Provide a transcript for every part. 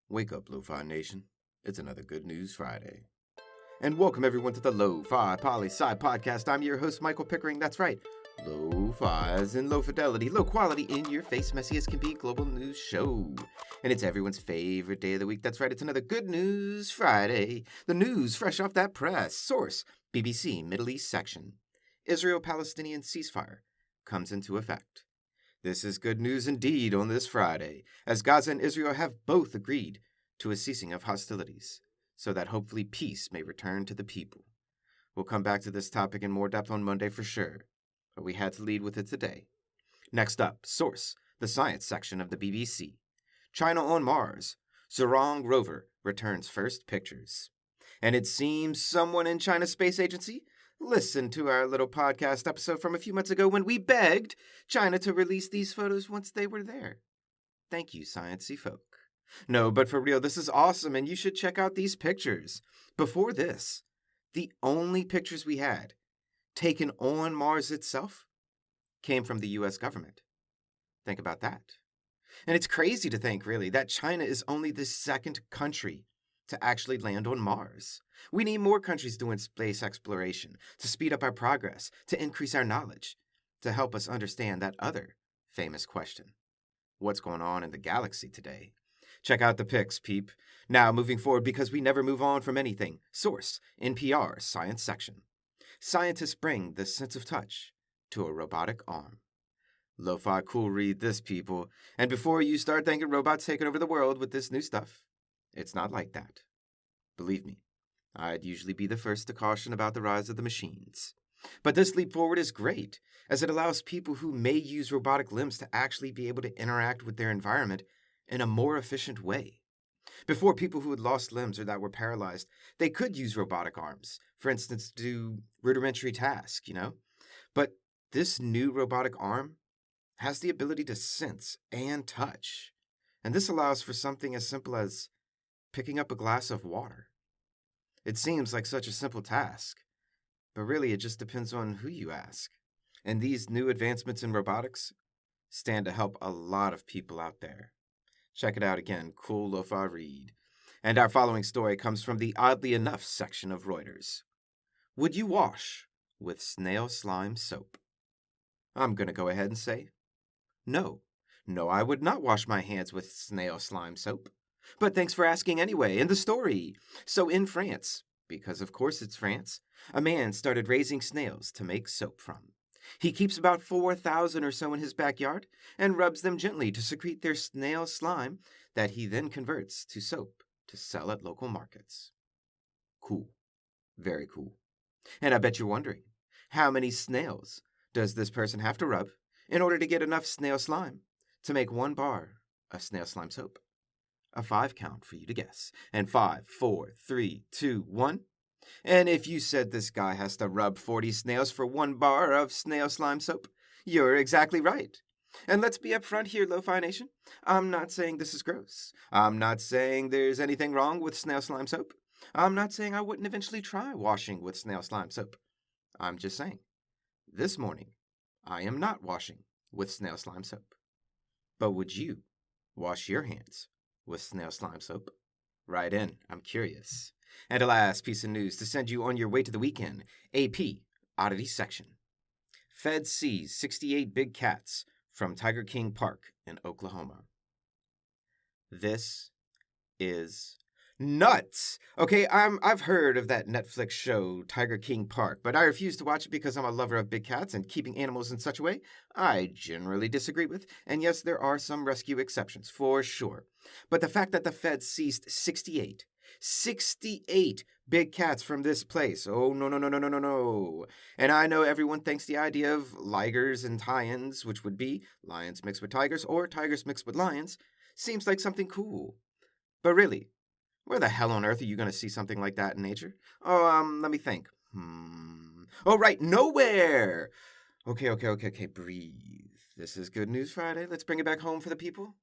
Wake up, Lo-Fi Nation. It's another Good News Friday. And welcome everyone to the Lofi Poli Sci podcast. I'm your host, Michael Pickering. That's right. Lo-Fi as in low fidelity, low quality, in your face, messy as can be global news show. And it's everyone's favorite day of the week. That's right. It's another Good News Friday. The news fresh off that press. Source, BBC Middle East section. Israel-Palestinian ceasefire comes into effect. This is good news indeed on this Friday, as Gaza and Israel have both agreed to a ceasing of hostilities, so that hopefully peace may return to the people. We'll come back to this topic in more depth on Monday for sure, but we had to lead with it today. Next up, Source, the science section of the BBC. China on Mars. Zhurong rover returns first pictures. And it seems someone in China's space agency listened to our little podcast episode from a few months ago when we begged China to release these photos once they were there. Thank you, sciencey folk. No, but for real, this is awesome, and you should check out these pictures. Before this, the only pictures we had taken on Mars itself came from the U.S. government. Think about that. And it's crazy to think, really, that China is only the second country to actually land on Mars. We need more countries doing space exploration to speed up our progress, to increase our knowledge, to help us understand that other famous question. What's going on in the galaxy today? Check out the pics, peep. Now, moving forward, because we never move on from anything. Source, NPR, Science section. Scientists bring the sense of touch to a robotic arm. Lo-fi cool read this, people. And before you start thinking robots taking over the world with this new stuff, it's not like that. Believe me, I'd usually be the first to caution about the rise of the machines. But this leap forward is great, as it allows people who may use robotic limbs to actually be able to interact with their environment in a more efficient way. Before, people who had lost limbs or that were paralyzed, they could use robotic arms, for instance, to do rudimentary tasks, But this new robotic arm has the ability to sense and touch. And this allows for something as simple as picking up a glass of water. It seems like such a simple task, but really it just depends on who you ask. And these new advancements in robotics stand to help a lot of people out there. Check it out again, cool lo-fi read. And our following story comes from the Oddly Enough section of Reuters. Would you wash with snail slime soap? I'm going to go ahead and say, no. No, I would not wash my hands with snail slime soap. But thanks for asking anyway. In the story. So in France, because of course it's France, a man started raising snails to make soap from. He keeps about 4,000 or so in his backyard and rubs them gently to secrete their snail slime that he then converts to soap to sell at local markets. Cool. Very cool. And I bet you're wondering, how many snails does this person have to rub in order to get enough snail slime to make 1 bar of snail slime soap? A 5 count for you to guess. And 5, 4, 3, 2, 1. And if you said this guy has to rub 40 snails for 1 bar of snail slime soap, you're exactly right. And let's be upfront here, Lo-Fi Nation. I'm not saying this is gross. I'm not saying there's anything wrong with snail slime soap. I'm not saying I wouldn't eventually try washing with snail slime soap. I'm just saying, this morning, I am not washing with snail slime soap. But would you wash your hands with snail slime soap? Write in, I'm curious. And a last piece of news to send you on your way to the weekend. AP, Oddity section. Fed sees 68 big cats from Tiger King Park in Oklahoma. This is nuts. Okay, I've heard of that Netflix show, Tiger King Park, but I refuse to watch it because I'm a lover of big cats and keeping animals in such a way I generally disagree with. And yes, there are some rescue exceptions, for sure. But the fact that the feds seized 68 big cats from this place. Oh, no. And I know everyone thinks the idea of ligers and tie-ins, which would be lions mixed with tigers or tigers mixed with lions, seems like something cool. But really, where the hell on earth are you going to see something like that in nature? Oh, let me think. Oh, right, nowhere! Okay, breathe. This is Good News Friday. Let's bring it back home for the people.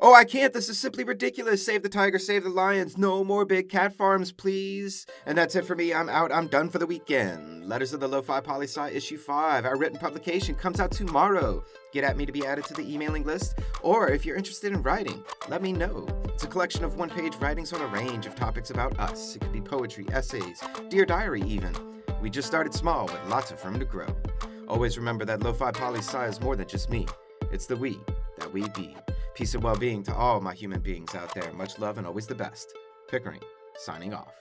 Oh, I can't. This is simply ridiculous. Save the tiger, save the lions. No more big cat farms, please. And that's it for me. I'm out. I'm done for the weekend. Letters of the Lofi Poli Sci issue 5. Our written publication comes out tomorrow. Get at me to be added to the emailing list. Or if you're interested in writing, let me know. It's a collection of one-page writings on a range of topics about us. It could be poetry, essays, Dear Diary even. We just started small with lots of room to grow. Always remember that Lofi Poli Sci is more than just me. It's the we that we be. Peace and well-being to all my human beings out there. Much love and always the best. Pickering, signing off.